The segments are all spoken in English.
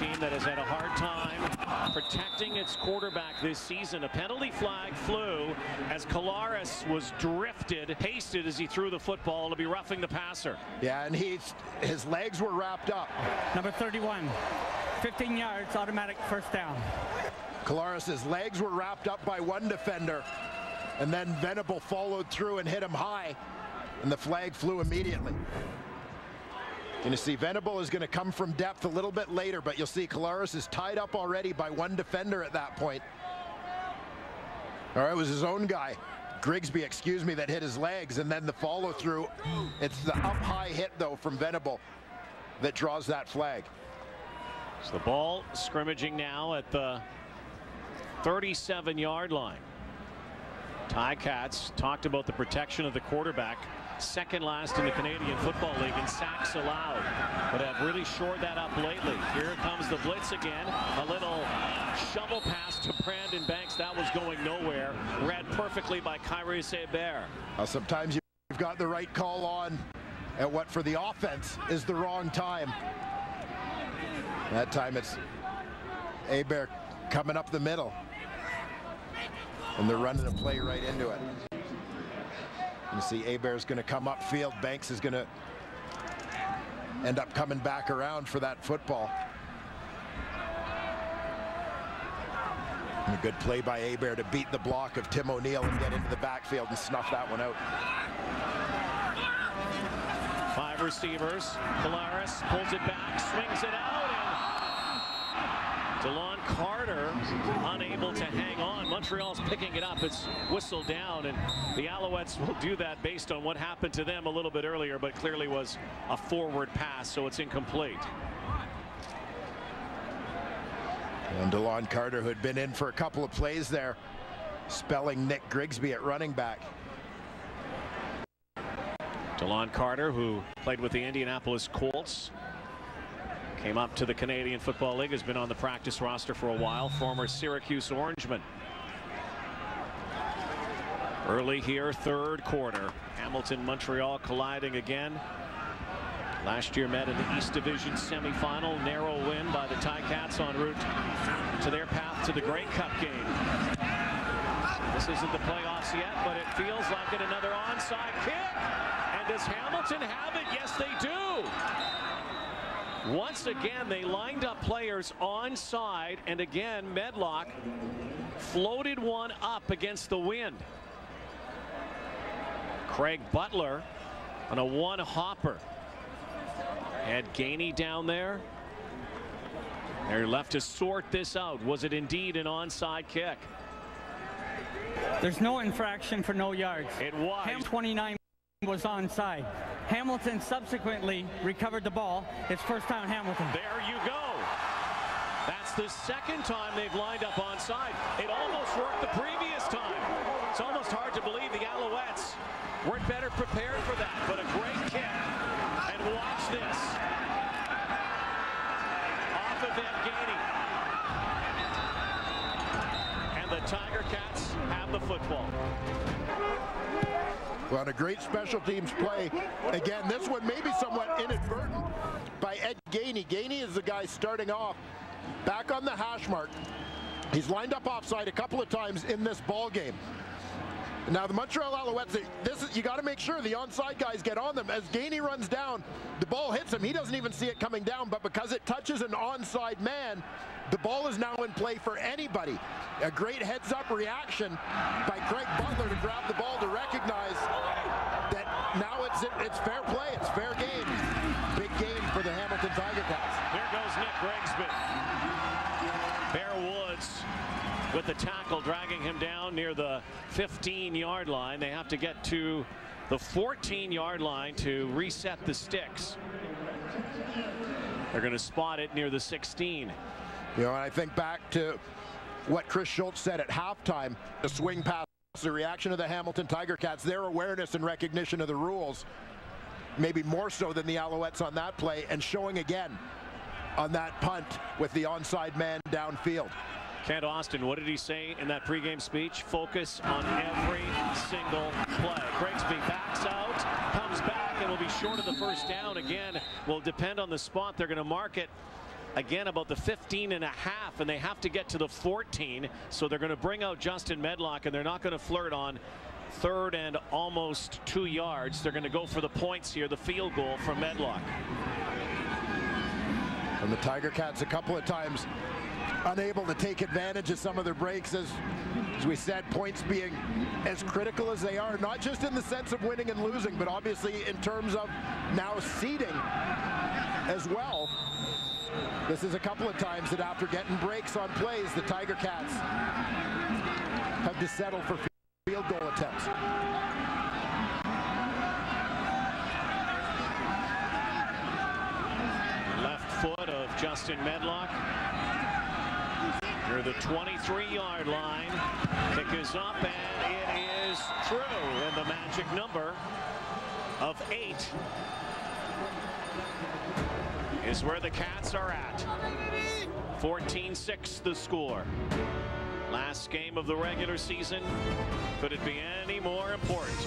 team that has had a hard time protecting its quarterback this season. A penalty flag flew as Collaros was drifted, hasted as he threw the football to be roughing the passer. Yeah, and his legs were wrapped up. Number 31, 15 yards, automatic first down. Collaros' legs were wrapped up by one defender, and then Venable followed through and hit him high, and the flag flew immediately. And you see Venable is going to come from depth a little bit later, but you'll see Collaros is tied up already by one defender at that point. Or it was his own guy, Grigsby, excuse me, that hit his legs, and then the follow through. It's the up high hit though from Venable that draws that flag. So the ball scrimmaging now at the 37-yard line. Ticats talked about the protection of the quarterback. Second last in the Canadian Football League in sacks allowed, but have really shored that up lately. Here comes the blitz again. A little shovel pass to Brandon Banks. That was going nowhere. Read perfectly by Kyrie Sebert. Sometimes you've got the right call on at what for the offense is the wrong time. That time it's Hebert coming up the middle, and they're running a play right into it. You see Hebert's going to come upfield. Banks is going to end up coming back around for that football. And a good play by Hebert to beat the block of Tim O'Neill and get into the backfield and snuff that one out. 5 receivers. Collaros pulls it back, swings it out, and DeLon Carter unable to hang on. Montreal's picking it up. It's whistled down, and the Alouettes will do that based on what happened to them a little bit earlier, but clearly was a forward pass, so it's incomplete. And DeLon Carter, who had been in for a couple of plays there, spelling Nick Grigsby at running back. DeLon Carter, who played with the Indianapolis Colts, came up to the Canadian Football League, has been on the practice roster for a while, former Syracuse Orangeman. Early here, third quarter. Hamilton, Montreal colliding again. Last year met in the East Division semifinal. Narrow win by the Ticats en route to their path to the Grey Cup game. This isn't the playoffs yet, but it feels like it. Another onside kick. And does Hamilton have it? Yes, they do. Once again, they lined up players onside, and again, Medlock floated one up against the wind. Craig Butler on a one-hopper. Had Gainey down there. They're left to sort this out. Was it indeed an onside kick? There's no infraction for no yards. It was. 29 was onside. Hamilton subsequently recovered the ball. It's first down Hamilton. There you go. That's the second time they've lined up onside. It almost worked the previous time. It's almost hard to believe the Alouettes weren't better prepared for that, but a great kick. And watch this. Off of Gainey. And the Tiger Cats have the football. Well, a great special teams play. Again, this one may be somewhat inadvertent by Ed Gainey. Gainey is the guy starting off back on the hash mark. He's lined up offside a couple of times in this ball game. Now the Montreal Alouettes, you got to make sure the onside guys get on them. As Gainey runs down, the ball hits him. He doesn't even see it coming down, but because it touches an onside man, the ball is now in play for anybody. A great heads-up reaction by Craig Butler to grab the ball to recognize that now it's fair play, it's fair game. Big game for the Hamilton Tiger Cats. There goes Nick Grigsby. Bear Woods with the tackle, dragging him down near the 15-yard line. They have to get to the 14-yard line to reset the sticks. They're going to spot it near the 16. You know, and I think back to what Chris Schultz said at halftime, the swing pass, the reaction of the Hamilton Tiger Cats, their awareness and recognition of the rules, maybe more so than the Alouettes on that play, and showing again on that punt with the onside man downfield. Kent Austin, what did he say in that pregame speech? Focus on every single play. Grigsby backs out, comes back, and will be short of the first down again. Will depend on the spot they're going to mark it again about the 15.5, and they have to get to the 14. So they're going to bring out Justin Medlock, and they're not going to flirt on 3rd and almost 2 yards. They're going to go for the points here, the field goal from Medlock. And the Tiger Cats a couple of times unable to take advantage of some of their breaks, as we said, points being as critical as they are, not just in the sense of winning and losing, but obviously in terms of now seeding as well. This is a couple of times that after getting breaks on plays, the Tiger Cats have to settle for field goal attempts. Left foot of Justin Medlock near the 23-yard line. Kick is up, and it is true. And the magic number of 8 is where the Cats are at. 14-6 the score. Last game of the regular season. Could it be any more important?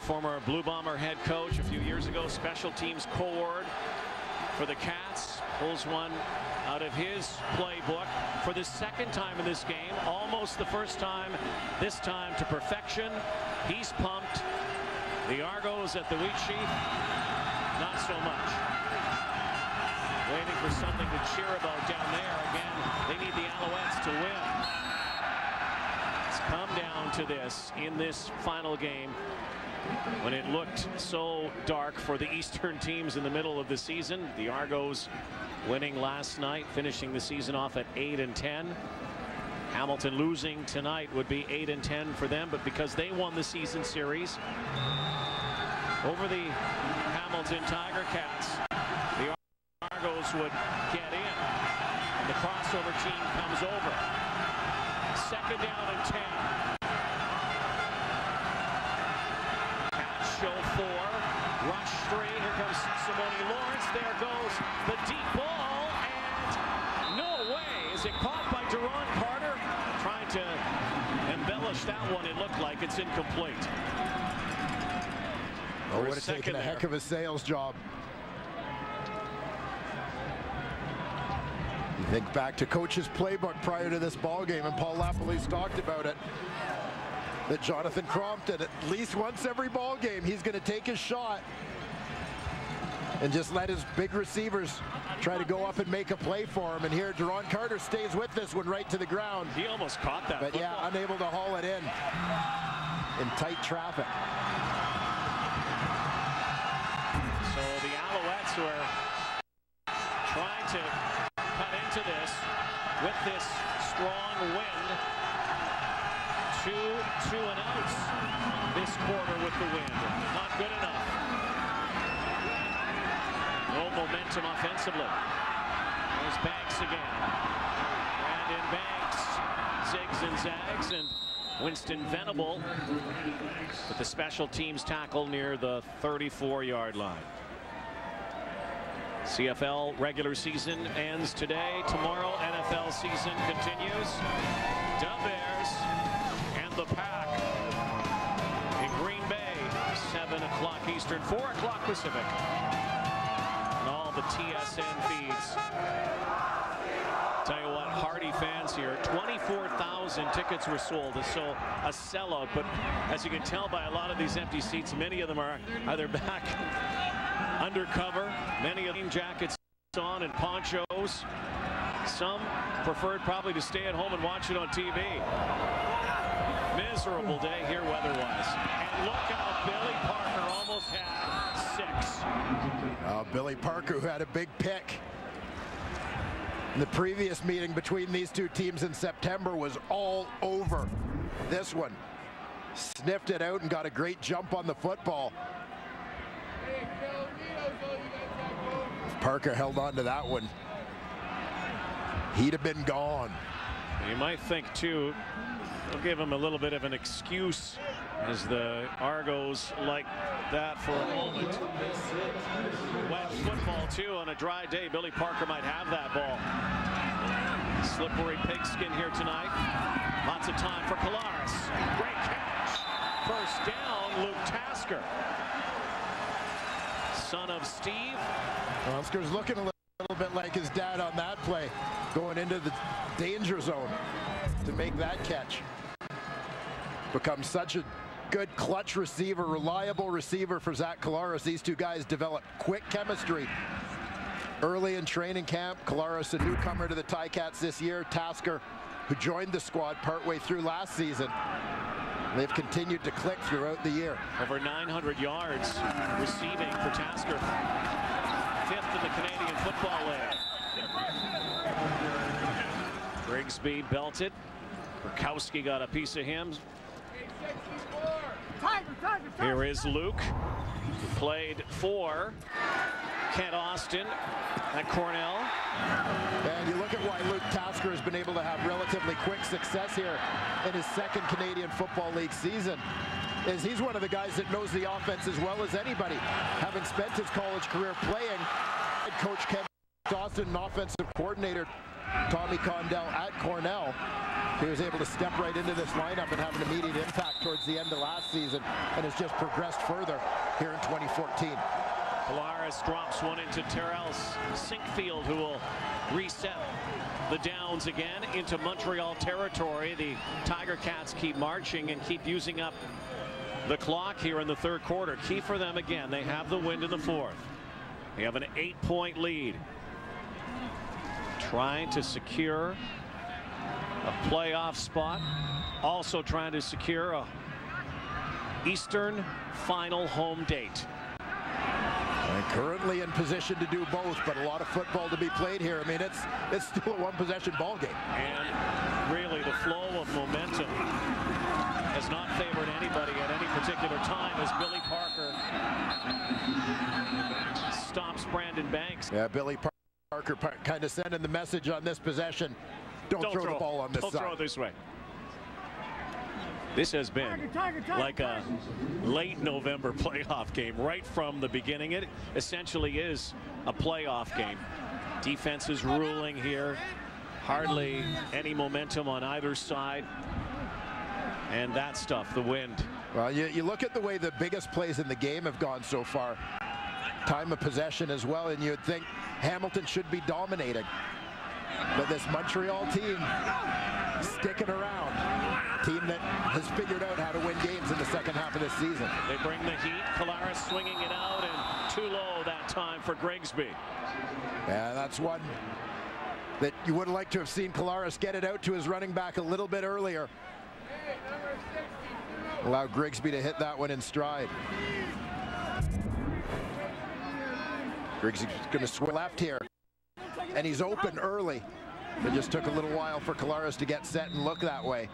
Former Blue Bomber head coach a few years ago, special teams co-ord for the Cats, pulls one out of his playbook for the 2nd time in this game, almost the 1st time, this time to perfection. He's pumped. The Argos at the wheat sheath, not so much. Waiting for something to cheer about down there. Again, they need the Alouettes to win. It's come down to this in this final game, when it looked so dark for the Eastern teams in the middle of the season. The Argos winning last night, finishing the season off at 8-10. Hamilton losing tonight would be 8-10 for them, but because they won the season series over the Hamilton Tiger Cats, the Argos would get in. And the crossover team comes over. 2nd down and 10. Show 4, rush 3, here comes Simone Lawrence, there goes the deep ball, and no way is it caught by Duron Carter. Trying to embellish that one, it looked like it's incomplete. Oh, would have taken a heck of a sales job. You think back to coach's playbook prior to this ball game, and Paul Lapalisse talked about it, that Jonathan Crompton, at least once every ball game, he's going to take his shot and just let his big receivers try to go up and make a play for him. And here, Duron Carter stays with this one right to the ground. He almost caught that. But football. Yeah, unable to haul it in tight traffic. So the Alouettes, who are trying to cut into this with this strong wind, 2 and outs this quarter with the wind. Not good enough. No momentum offensively. There's Banks again. Brandon Banks zigs and zags, and Winston Venable with the special teams tackle near the 34-yard line. CFL regular season ends today. Tomorrow, NFL season continues. Dub Bears and the Pack in Green Bay, 7 o'clock Eastern, 4 o'clock Pacific. And all the TSN feeds. Tell you what, Hardy fans here, 24,000 tickets were sold, so a sellout. But as you can tell by a lot of these empty seats, many of them are either back undercover, many of them jackets on and ponchos. Some preferred probably to stay at home and watch it on TV. Miserable day here weather-wise. And look out, Billy Parker almost had 6. Billy Parker, who had a big pick in the previous meeting between these two teams in September, was all over this one. Sniffed it out and got a great jump on the football. If Parker held on to that one, he'd have been gone. You might think, too, they'll give him a little bit of an excuse, as the Argos like that for a moment. Wet football, too, on a dry day. Billy Parker might have that ball. Slippery pigskin here tonight. Lots of time for Collaros. Great catch. First down, Luke Tasker. son of Steve. Oscar's looking a little bit like his dad on that play, going into the danger zone to make that catch. Becomes such a good clutch receiver, reliable receiver for Zach Collaros. These two guys develop quick chemistry early in training camp. Collaros, a newcomer to the Ticats this year. Tasker, who joined the squad partway through last season. They've continued to click throughout the year. Over 900 yards receiving for Tasker. 5th in the Canadian Football League. Grigsby belted. Burkowski got a piece of him. Here is Luke, who played for Kent Austin at Cornell. And you look at why Luke Tasker has been able to have relatively quick success here in his second Canadian Football League season. Is he's one of the guys that knows the offense as well as anybody. Having spent his college career playing, head coach Kent Austin and offensive coordinator Tommy Condell at Cornell, he was able to step right into this lineup and have an immediate impact towards the end of last season, and has just progressed further here in 2014. Collaros drops one into Terrell Sinkfield, who will reset the downs again into Montreal territory. The Tiger Cats keep marching and keep using up the clock here in the third quarter. Key for them again. They have the wind in the fourth. They have an 8-point lead. Trying to secure a playoff spot. Also trying to secure a Eastern final home date. And currently in position to do both, but a lot of football to be played here. I mean, it's still a one-possession ball game. And really the flow of momentum has not favored anybody at any particular time as Billy Parker stops Brandon Banks. Yeah, Billy Parker kind of sending the message on this possession. Don't throw the ball on this side. Don't throw it this way. This has been like a late November playoff game right from the beginning. It essentially is a playoff game. Defense is ruling here. Hardly any momentum on either side. And that stuff, the wind. Well, you look at the way the biggest plays in the game have gone so far. Time of possession as well, and you'd think Hamilton should be dominating. But this Montreal team sticking around. Team that has figured out how to win games in the second half of this season. They bring the heat. Collaros swinging it out, and too low that time for Grigsby. Yeah, that's one that you would have liked to have seen Collaros get it out to his running back a little bit earlier. Allow Grigsby to hit that one in stride. Grigsby's going to swing left here, and he's open early. It just took a little while for Collaros to get set and look that way.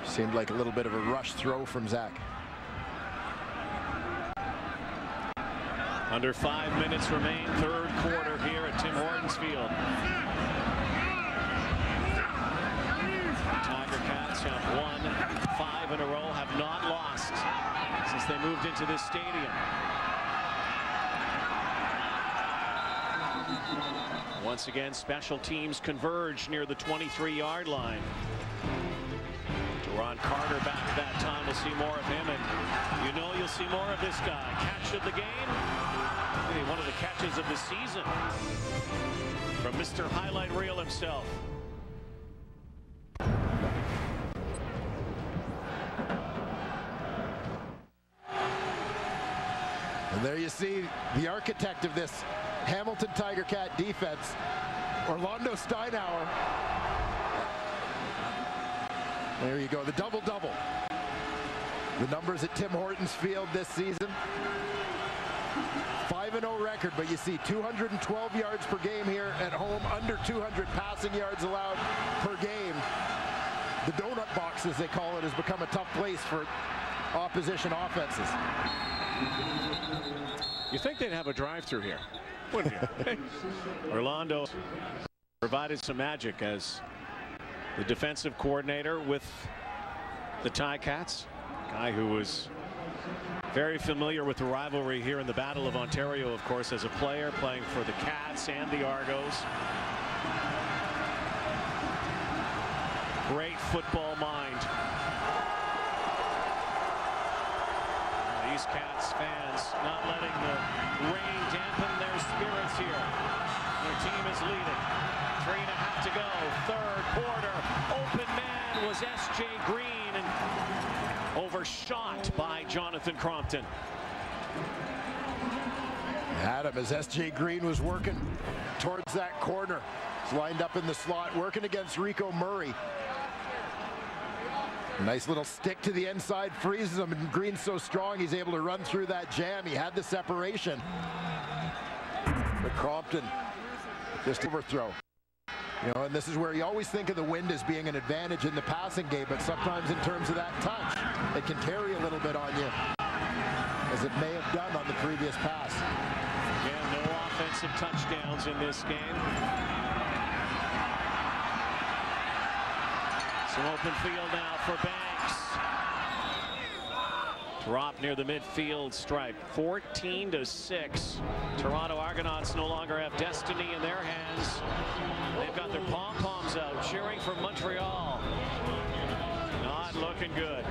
Seemed like a little bit of a rush throw from Zach. Under 5 minutes remain, third quarter here at Tim Hortons Field. Tiger Cats have won 5 in a row, have not lost since they moved into this stadium. Once again, special teams converge near the 23-yard line. Ron Carter back that time. We'll see more of him, and you know you'll see more of this guy. Catch of the game. Maybe one of the catches of the season from Mr. Highlight Reel himself. And there you see the architect of this Hamilton Tiger Cat defense, Orlando Steinauer. There you go, the double-double. The numbers at Tim Hortons Field this season. 5-0 record, but you see 212 yards per game here at home, under 200 passing yards allowed per game. The donut box, as they call it, has become a tough place for opposition offenses. You think they'd have a drive-through here, wouldn't you? Orlando provided some magic as the defensive coordinator with the Ticats, a guy who was very familiar with the rivalry here in the Battle of Ontario, of course, as a player playing for the Cats and the Argos. Great football mind. these Cats fans not letting the rain dampen their spirits here. Their team is leading. 3.5 to go. Third quarter. Open man was S.J. Green and overshot by Jonathan Crompton. Had him as S.J. Green was working towards that corner. He's lined up in the slot, working against Rico Murray. Nice little stick to the inside, freezes him, and Green's so strong he's able to run through that jam. He had the separation. But Crompton just overthrow. You know, and this is where you always think of the wind as being an advantage in the passing game, but sometimes in terms of that touch, it can carry a little bit on you, as it may have done on the previous pass. Again, no offensive touchdowns in this game. Some open field now for Banks. Drop near the midfield stripe. 14-6. Toronto Argonauts no longer have destiny in their hands. They've got their pom-poms out, cheering for Montreal. Not looking good.